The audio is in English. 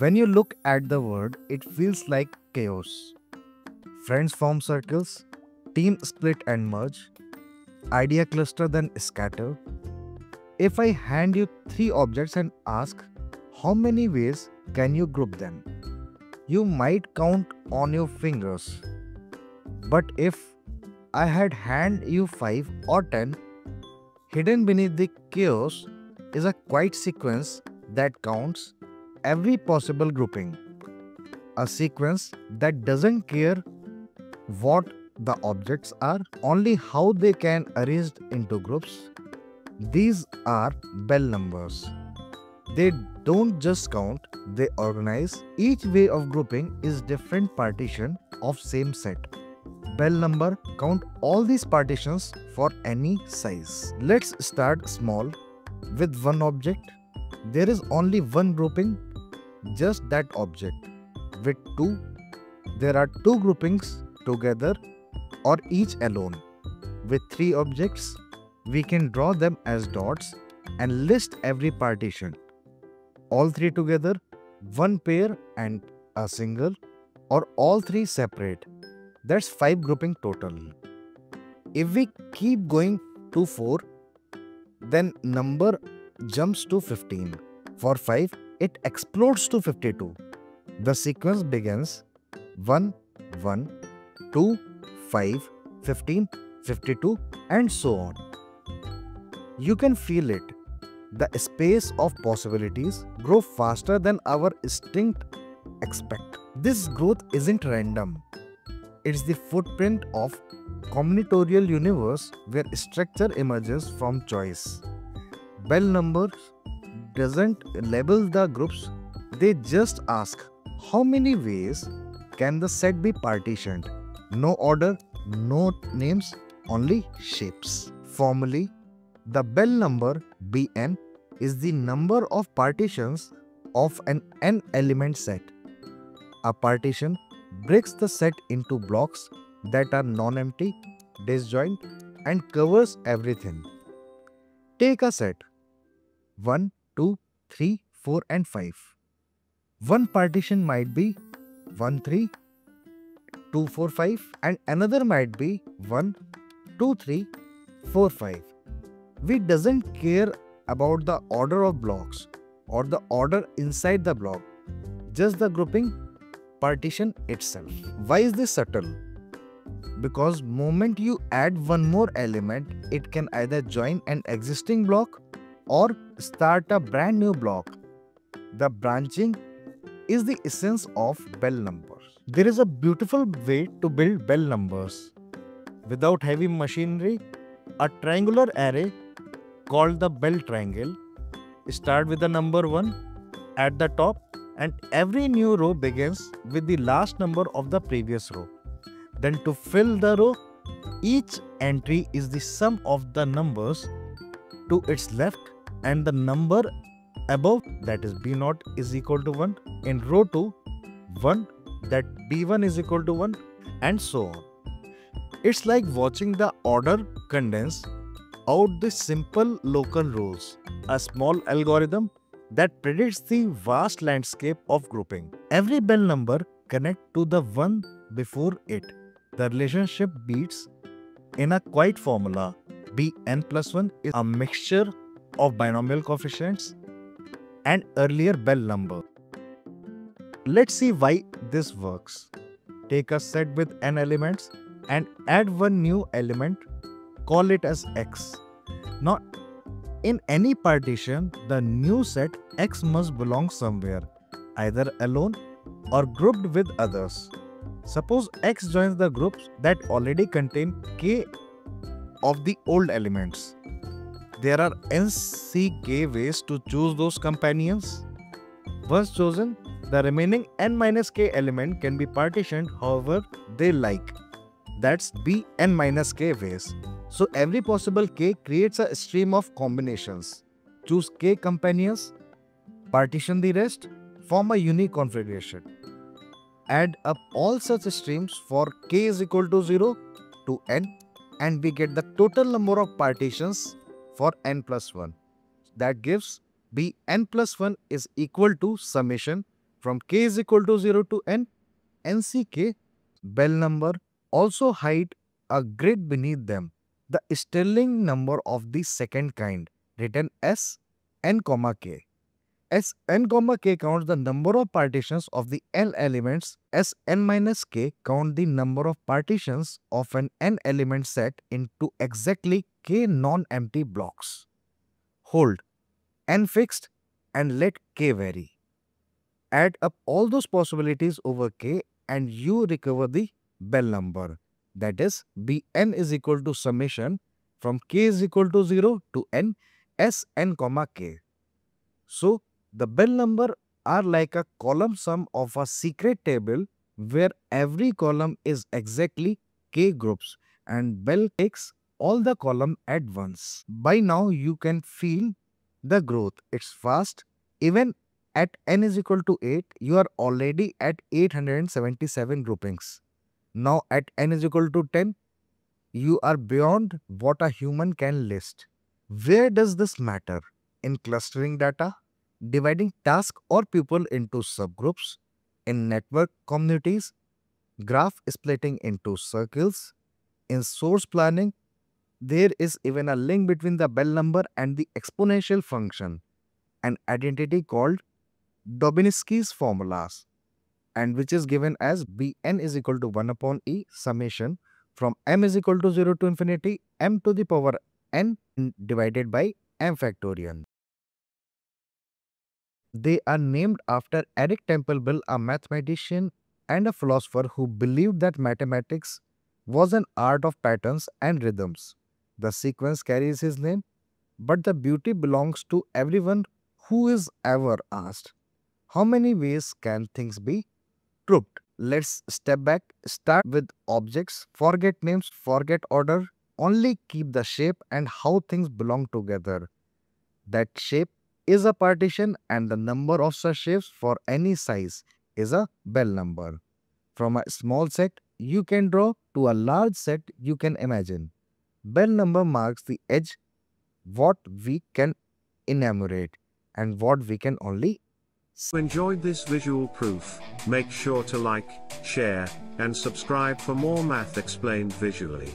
When you look at the word, it feels like chaos. Friends form circles, team split and merge, idea cluster then scatter. If I hand you three objects and ask how many ways can you group them, you might count on your fingers. But if I had hand you 5 or 10, hidden beneath the chaos is a quiet sequence that counts every possible grouping. A sequence that doesn't care what the objects are, only how they can arranged into groups. These are bell numbers. They don't just count, they organize. Each way of grouping is different partition of same set. Bell number count all these partitions for any size. Let's start small with one object. There is only one grouping, just that object. With 2, there are 2 groupings together or each alone. With 3 objects, we can draw them as dots and list every partition. All 3 together, one pair and a single, or all 3 separate. That's 5 grouping total. If we keep going to 4, then number jumps to 15. For 5, it explodes to 52. The sequence begins 1, 1, 2, 5, 15, 52 and so on. You can feel it. The space of possibilities grow faster than our instinct expect. This growth isn't random. It's the footprint of combinatorial universe where structure emerges from choice. Bell numbers doesn't label the groups, they just ask how many ways can the set be partitioned. No order, no names, only shapes. Formally, the bell number Bn is the number of partitions of an n element set. A partition breaks the set into blocks that are non-empty, disjoint, and covers everything. Take a set 1, 2, 3, 4 and 5. One partition might be 1, 3, 2, 4, 5 and another might be 1, 2, 3, 4, 5. We doesn't care about the order of blocks or the order inside the block, just the grouping partition itself. Why is this subtle? Because moment you add one more element, it can either join an existing block or start a brand new block. The branching is the essence of bell numbers. There is a beautiful way to build bell numbers. Without heavy machinery, a triangular array called the bell triangle start with the number 1 at the top and every new row begins with the last number of the previous row. Then to fill the row, each entry is the sum of the numbers to its left and the number above, that is B0 is equal to 1, in row 2 1, that B1 is equal to 1 and so on. It's like watching the order condense out the simple local rules, a small algorithm that predicts the vast landscape of grouping. Every bell number connects to the one before it. The relationship beats in a quiet formula. Bn plus 1 is a mixture of binomial coefficients and earlier bell number. Let's see why this works. Take a set with n elements and add one new element, call it as x. Now, in any partition, the new set x must belong somewhere, either alone or grouped with others. Suppose x joins the groups that already contain k of the old elements. There are nck ways to choose those companions. Once chosen, the remaining n minus k element can be partitioned however they like. That's Bn minus k ways. So every possible k creates a stream of combinations. Choose k companions, partition the rest, form a unique configuration. Add up all such streams for k is equal to 0 to n and we get the total number of partitions for n plus 1. That gives Bn plus 1 is equal to summation From k is equal to 0 to n, NCK bell number also hide a grid beneath them, the Stirling number of the second kind, written as n, k. As n, k counts the number of partitions of the n elements, as n minus k count the number of partitions of an n element set into exactly k non-empty blocks. Hold n fixed and let k vary. Add up all those possibilities over k and you recover the bell number. That is, Bn is equal to summation from k is equal to 0 to n s n, k. So, the bell number are like a column sum of a secret table where every column is exactly k groups and bell takes all the column at once. By now, you can feel the growth. It's fast. Even at n is equal to 8, you are already at 877 groupings. Now at n is equal to 10, you are beyond what a human can list. Where does this matter? In clustering data, dividing task or people into subgroups, in network communities, graph splitting into circles, in source planning. There is even a link between the bell number and the exponential function, an identity called Dobzhansky's formulas, and which is given as Bn is equal to 1 upon E summation from m is equal to 0 to infinity m to the power n divided by m factorial. They are named after Eric Temple Bell, a mathematician and a philosopher who believed that mathematics was an art of patterns and rhythms. The sequence carries his name, but the beauty belongs to everyone who is ever asked, how many ways can things be grouped? Let's step back, start with objects, forget names, forget order, only keep the shape and how things belong together. That shape is a partition and the number of such shapes for any size is a bell number. From a small set you can draw to a large set you can imagine. Bell number marks the edge, what we can enumerate and what we can only. If you enjoyed this visual proof, make sure to like, share, and subscribe for more math explained visually.